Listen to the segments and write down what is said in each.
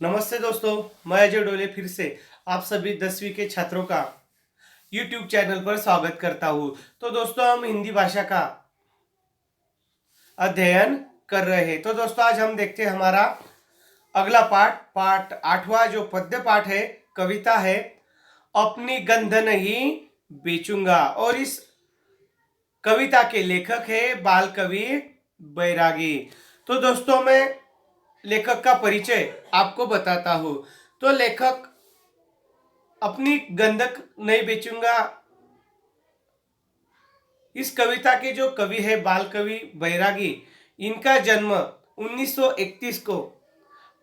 नमस्ते दोस्तों, मैं अजय डोले फिर से आप सभी 10वीं के छात्रों का YouTube चैनल पर स्वागत करता हूँ। तो दोस्तों, हम हिंदी भाषा का अध्ययन कर रहे हैं। तो दोस्तों, आज हम देखते हैं हमारा अगला पाठ 8वां जो पद्य पाठ है, कविता है अपनी गंध नहीं बेचूंगा। और इस कविता के लेखक है बाल कवि बैरागी। तो दोस्तों, मैं लेखक का परिचय आपको बताता हूँ। तो लेखक अपनी गंधक नहीं बेचूंगा, इस कविता के जो कवि है बाल कवि बैरागी, इनका जन्म 1931 को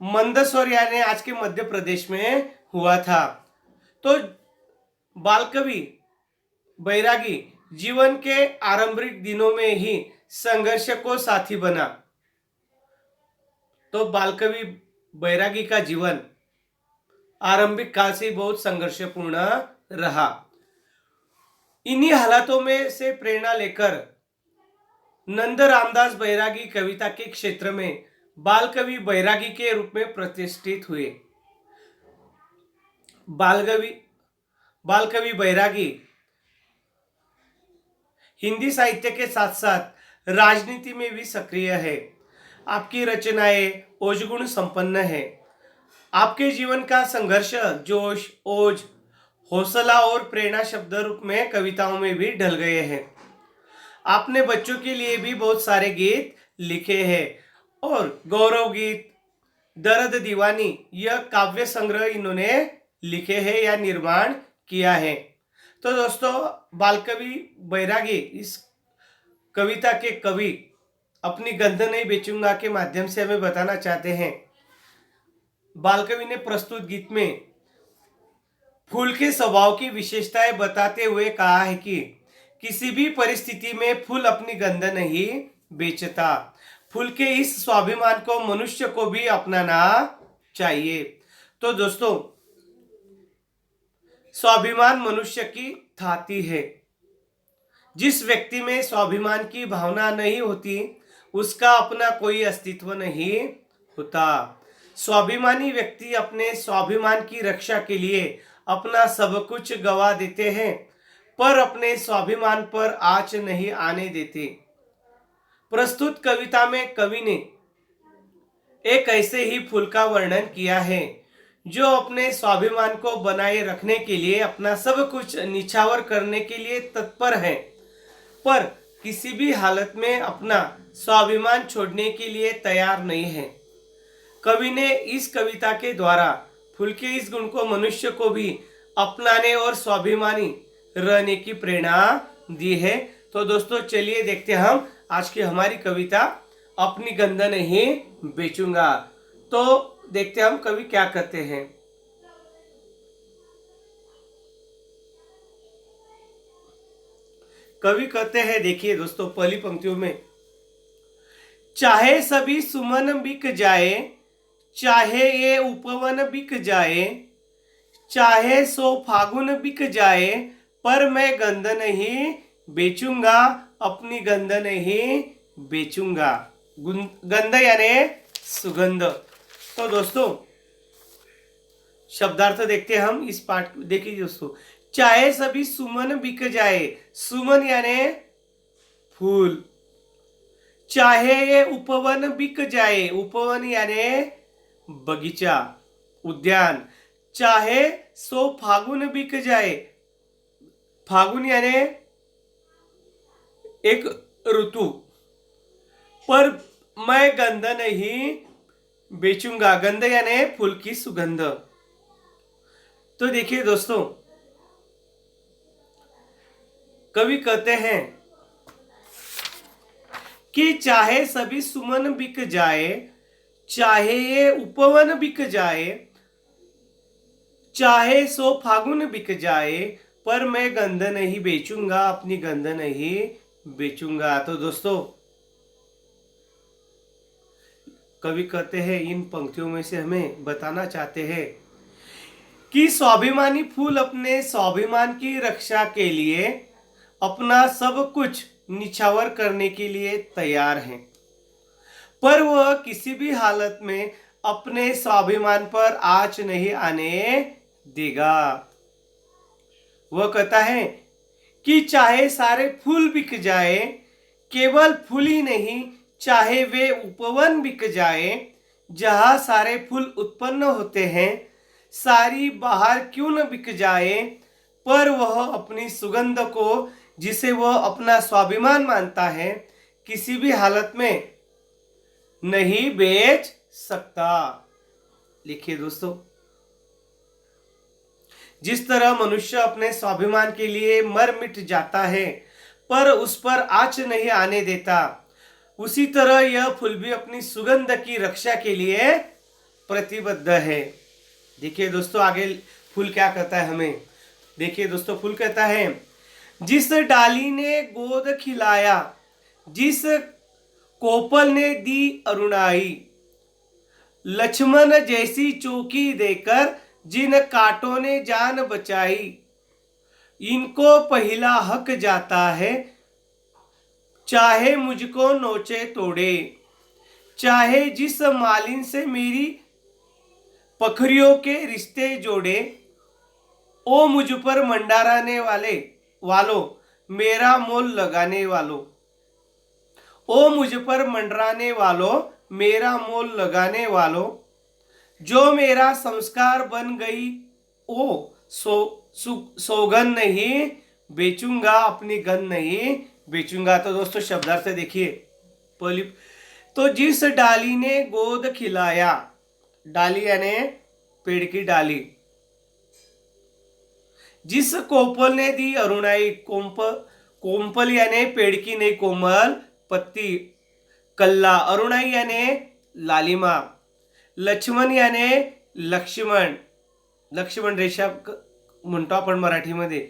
मंदसौर यानी आज के मध्य प्रदेश में हुआ था। तो बाल कवि बैरागी जीवन के आरंभिक दिनों में ही संघर्ष को साथी बना। तो बाल कवि बैरागी का जीवन आरंभिक काल से बहुत संघर्षपूर्ण रहा। इन्हीं हालातों में से प्रेरणा लेकर नंद रामदास बैरागी कविता के क्षेत्र में बाल कवि बैरागी के रूप में प्रतिष्ठित हुए। बाल कवि बैरागी हिंदी साहित्य के साथ साथ राजनीति में भी सक्रिय है। आपकी रचनाएं ओजगुण संपन्न है। आपके जीवन का संघर्ष जोश, ओज, हौसला और प्रेरणा शब्द रूप में कविताओं में भी ढल गए हैं। आपने बच्चों के लिए भी बहुत सारे गीत लिखे हैं और गौरव गीत, दर्द दीवानी, यह काव्य संग्रह इन्होंने लिखे हैं या निर्माण किया है। तो दोस्तों, बालकवि बैरागी इस कविता के कवि अपनी गंध नहीं बेचूंगा के माध्यम से हमें बताना चाहते हैं। बालकवि ने प्रस्तुत गीत में फूल के स्वभाव की विशेषताएं बताते हुए कहा है कि किसी भी परिस्थिति में फूल अपनी गंध नहीं बेचता। फूल के इस स्वाभिमान को मनुष्य को भी अपनाना चाहिए। तो दोस्तों, स्वाभिमान मनुष्य की थाती है। जिस व्यक्ति में स्वाभिमान की भावना नहीं होती, उसका अपना कोई अस्तित्व नहीं होता। स्वाभिमानी व्यक्ति अपने स्वाभिमान की रक्षा के लिए अपना सब कुछ गवा देते हैं, पर अपने स्वाभिमान पर आँच नहीं आने देते। प्रस्तुत कविता में कवि ने एक ऐसे ही फूल का वर्णन किया है जो अपने स्वाभिमान को बनाए रखने के लिए अपना सब कुछ निछावर करने के लिए तत्पर है, पर किसी भी हालत में अपना स्वाभिमान छोड़ने के लिए तैयार नहीं है। कवि ने इस कविता के द्वारा फूल के इस गुण को मनुष्य को भी अपनाने और स्वाभिमानी रहने की प्रेरणा दी है। तो दोस्तों, चलिए देखते हैं हम आज की हमारी कविता अपनी गंध नहीं बेचूंगा। तो देखते हैं हम कवि क्या कहते हैं। कवि कहते हैं, देखिए दोस्तों, पहली पंक्तियों में, चाहे सभी सुमन बिक जाए, चाहे ये उपवन बिक जाए, चाहे सो फागुन बिक जाए, पर मैं गंध नहीं बेचूंगा, अपनी गंध नहीं बेचूंगा। गंध यानी सुगंध। तो दोस्तों, शब्दार्थ देखते हैं हम इस पाठ। देखिए दोस्तों, चाहे सभी सुमन बिक जाए, सुमन यानी फूल। चाहे ये उपवन बिक जाए, उपवन यानी बगीचा, उद्यान। चाहे सो फागुन बिक जाए, फागुन यानी एक ऋतु, पर मैं गंध नहीं बेचूंगा। गंध यानी फूल की सुगंध। तो देखिए दोस्तों, कवि कहते हैं कि चाहे सभी सुमन बिक जाए, चाहे ये उपवन बिक जाए, चाहे सो फागुन बिक जाए, पर मैं गंध नहीं बेचूंगा, अपनी गंध नहीं बेचूंगा। तो दोस्तों, कवि कहते हैं, इन पंक्तियों में से हमें बताना चाहते हैं कि स्वाभिमानी फूल अपने स्वाभिमान की रक्षा के लिए अपना सब कुछ निछावर करने के लिए तैयार हैं, पर वह किसी भी हालत में अपने स्वाभिमान पर आँच नहीं आने देगा। वह कहता है कि चाहे सारे फूल बिक जाए, केवल फूल ही नहीं, चाहे वे उपवन बिक जाए, जहां सारे फूल उत्पन्न होते हैं, सारी बाहर क्यों न बिक जाए, पर वह अपनी सुगंध को, जिसे वह अपना स्वाभिमान मानता है, किसी भी हालत में नहीं बेच सकता। लिखिए दोस्तों, जिस तरह मनुष्य अपने स्वाभिमान के लिए मर मिट जाता है पर उस पर आँच नहीं आने देता, उसी तरह यह फूल भी अपनी सुगंध की रक्षा के लिए प्रतिबद्ध है। देखिए दोस्तों, आगे फूल क्या कहता है हमें। देखिए दोस्तों, फूल कहता है, जिस डाली ने गोद खिलाया, जिस कोपल ने दी अरुणाई, लक्ष्मण जैसी चौकी देकर जिन कांटों ने जान बचाई, इनको पहला हक जाता है, चाहे मुझको नोचे तोड़े, चाहे जिस मालिन से मेरी पखरियों के रिश्ते जोड़े, ओ मुझ पर मंडराने वालों मेरा मोल लगाने वालों, ओ मुझ पर मंडराने वालों मेरा मोल लगाने वालों, जो मेरा संस्कार बन गई, ओ सौगंध नहीं बेचूंगा, अपनी गंध नहीं बेचूंगा। तो दोस्तों शब्दार्थ देखिए। पहली तो जिस डाली ने गोद खिलाया, डाली यानी पेड़ की डाली, जिस कोपल ने दी अरुणाई, कोमपल यानी पेड़ की नहीं कोमल पत्ती, कल्ला, अरुणाई यानी लालिमा, लक्ष्मण याने लक्ष्मण, लक्ष्मण रेषा म्हणतो आपण मराठीमध्ये,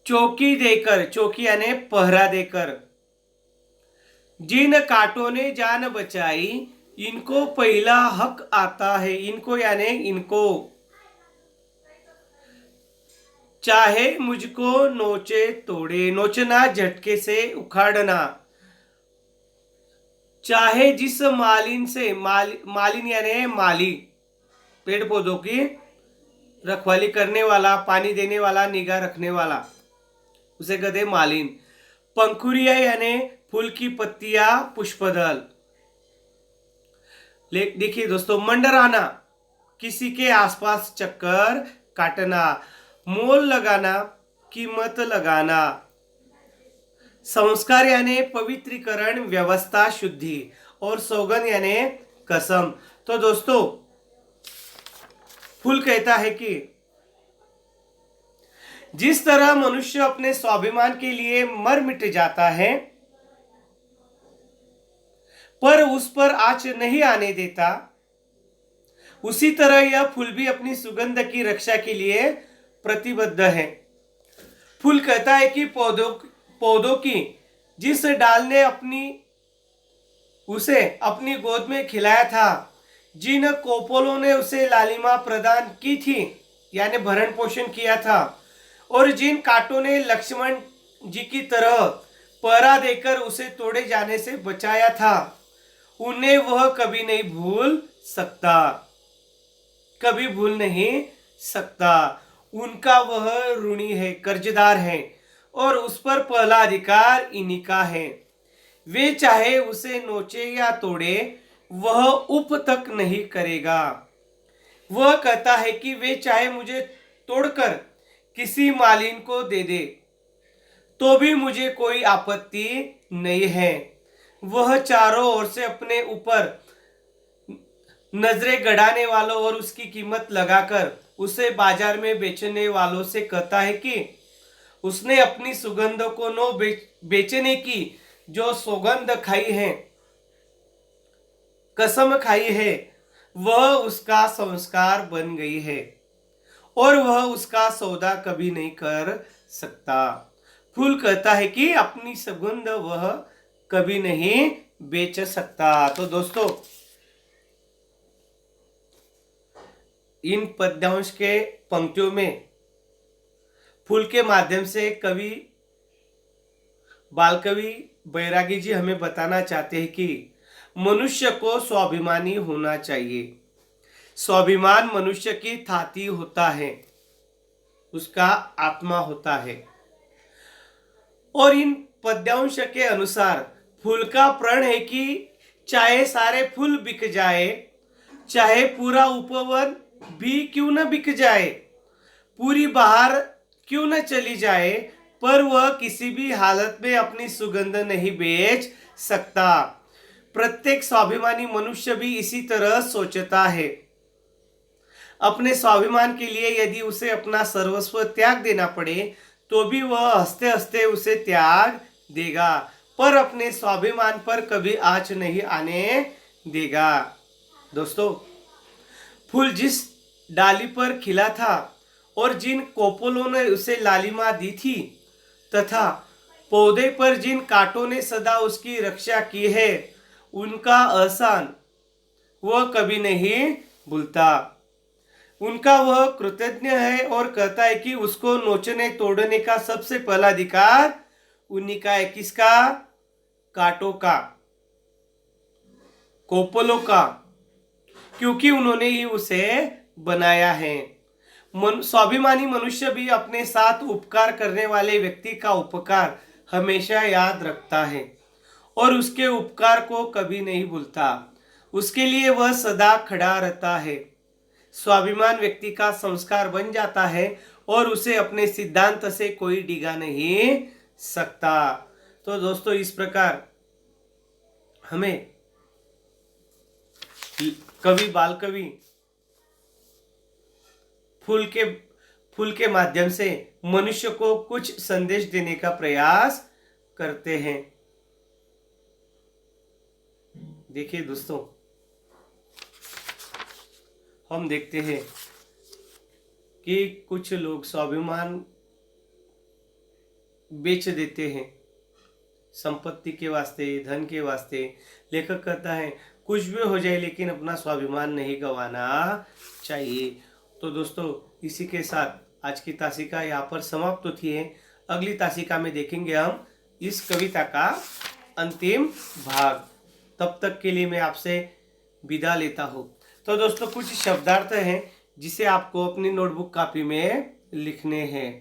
चौकी देकर, चौकी याने पहरा देकर, जिन कांटों ने जान बचाई, इनको पहला हक आता है, इनको याने इनको, चाहे मुझको नोचे तोड़े, नोचना झटके से उखाड़ना, चाहे जिस मालिन से, मालिन यानी माली, पेड़ पौधों की रखवाली करने वाला, पानी देने वाला, निगाह रखने वाला, उसे कहते मालिन। पंखुरिया यानी फूल की पत्तियां, पुष्पदल। देखिए दोस्तों, मंडराना, किसी के आसपास चक्कर काटना, मोल लगाना, कीमत लगाना, संस्कार यानी पवित्रीकरण, व्यवस्था, शुद्धि, और सौगंध यानी कसम। तो दोस्तों फूल कहता है कि जिस तरह मनुष्य अपने स्वाभिमान के लिए मर मिट जाता है पर उस पर आँच नहीं आने देता, उसी तरह यह फूल भी अपनी सुगंध की रक्षा के लिए प्रतिबद्ध है। फूल कहता है कि पौधों की जिस डाल ने उसे अपनी गोद में खिलाया था, जिन कोपलों ने उसे लालिमा प्रदान की थी यानी भरण पोषण किया था, और जिन कांटों ने लक्ष्मण जी की तरह पहरा देकर उसे तोड़े जाने से बचाया था, उन्हें वह कभी नहीं भूल सकता, कभी भूल नहीं सकता। उनका वह ऋणी है, कर्जदार है, और उस पर पहला अधिकार इन्हीं का है। वे चाहे उसे नोचे या तोड़े, वह उप तक नहीं करेगा। वह कहता है कि वे चाहे मुझे तोड़कर किसी मालिन को दे दे तो भी मुझे कोई आपत्ति नहीं है। वह चारों ओर से अपने ऊपर नजरें गड़ाने वालों और उसकी कीमत लगाकर उसे बाजार में बेचने वालों से कहता है कि उसने अपनी सुगंध को न बेचने की जो सौगंध खाई है, कसम खाई है, वह उसका संस्कार बन गई है और वह उसका सौदा कभी नहीं कर सकता। फूल कहता है कि अपनी सुगंध वह कभी नहीं बेच सकता। तो दोस्तों इन पद्यांश के पंक्तियों में फूल के माध्यम से कवि बाल कवि बैरागी जी हमें बताना चाहते हैं कि मनुष्य को स्वाभिमानी होना चाहिए। स्वाभिमान मनुष्य की थाती होता है, उसका आत्मा होता है। और इन पद्यांश के अनुसार फूल का प्रण है कि चाहे सारे फूल बिक जाए, चाहे पूरा उपवन भी क्यों न बिक जाए, पूरी बहार क्यों न चली जाए, पर वह किसी भी हालत में अपनी सुगंध नहीं बेच सकता। प्रत्येक स्वाभिमानी मनुष्य भी इसी तरह सोचता है। अपने स्वाभिमान के लिए यदि उसे अपना सर्वस्व त्याग देना पड़े तो भी वह हंसते हंसते उसे त्याग देगा, पर अपने स्वाभिमान पर कभी आँच नहीं आने देगा। दोस्तों, फूल जिस डाली पर खिला था और जिन कोपलों ने उसे लालिमा दी थी, तथा पौधे पर जिन कांटों ने सदा उसकी रक्षा की है, उनका एहसान वह कभी नहीं भूलता। उनका वह कृतज्ञ है और कहता है कि उसको नोचने तोड़ने का सबसे पहला अधिकार उन्हीं का है। किसका? कांटों का, कोपलों का, क्योंकि उन्होंने ही उसे बनाया है। स्वाभिमानी मनुष्य भी अपने साथ उपकार करने वाले व्यक्ति का उपकार हमेशा याद रखता है और उसके उपकार को कभी नहीं भूलता। उसके लिए वह सदा खड़ा रहता है। स्वाभिमान व्यक्ति का संस्कार बन जाता है और उसे अपने सिद्धांत से कोई डिगा नहीं सकता। तो दोस्तों, इस प्रकार हमें कवि, बाल कवि फूल के माध्यम से मनुष्य को कुछ संदेश देने का प्रयास करते हैं। देखिए दोस्तों, हम देखते हैं कि कुछ लोग स्वाभिमान बेच देते हैं संपत्ति के वास्ते, धन के वास्ते। लेखक कहता है कुछ भी हो जाए लेकिन अपना स्वाभिमान नहीं गंवाना चाहिए। तो दोस्तों, इसी के साथ आज की तासिका यहाँ पर समाप्त होती है। अगली तासिका में देखेंगे हम इस कविता का अंतिम भाग। तब तक के लिए मैं आपसे विदा लेता हूँ। तो दोस्तों, कुछ शब्दार्थ हैं जिसे आपको अपनी नोटबुक कॉपी में लिखने हैं।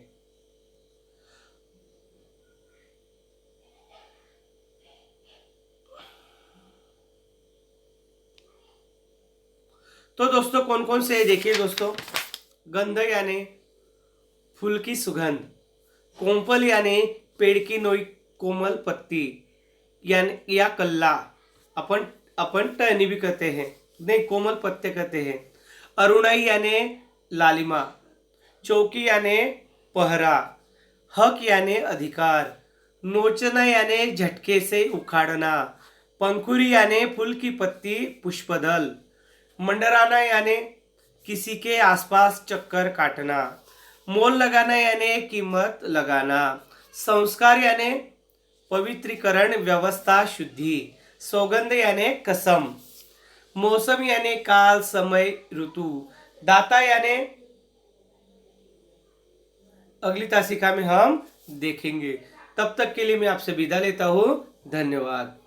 तो दोस्तों, कौन कौन से देखिए दोस्तों। गंध यानी फूल की सुगंध, कोंपल यानी पेड़ की नई कोमल पत्ती यानी या कल्ला, अपन टहनी भी कहते हैं, नहीं कोमल पत्ते कहते हैं। अरुणाई यानी लालिमा, चौकी यानी पहरा, हक यानी अधिकार, नोचना यानी झटके से उखाड़ना, पंखुरी यानी फूल की पत्ती पुष्पदल, मंडराना यानी किसी के आसपास चक्कर काटना, मोल लगाना यानी कीमत लगाना, संस्कार यानी पवित्रीकरण, व्यवस्था, शुद्धि, सौगंध यानी कसम, मौसम यानी काल, समय, ऋतु, दाता यानी अगली तासिका में हम देखेंगे। तब तक के लिए मैं आपसे विदा लेता हूँ। धन्यवाद।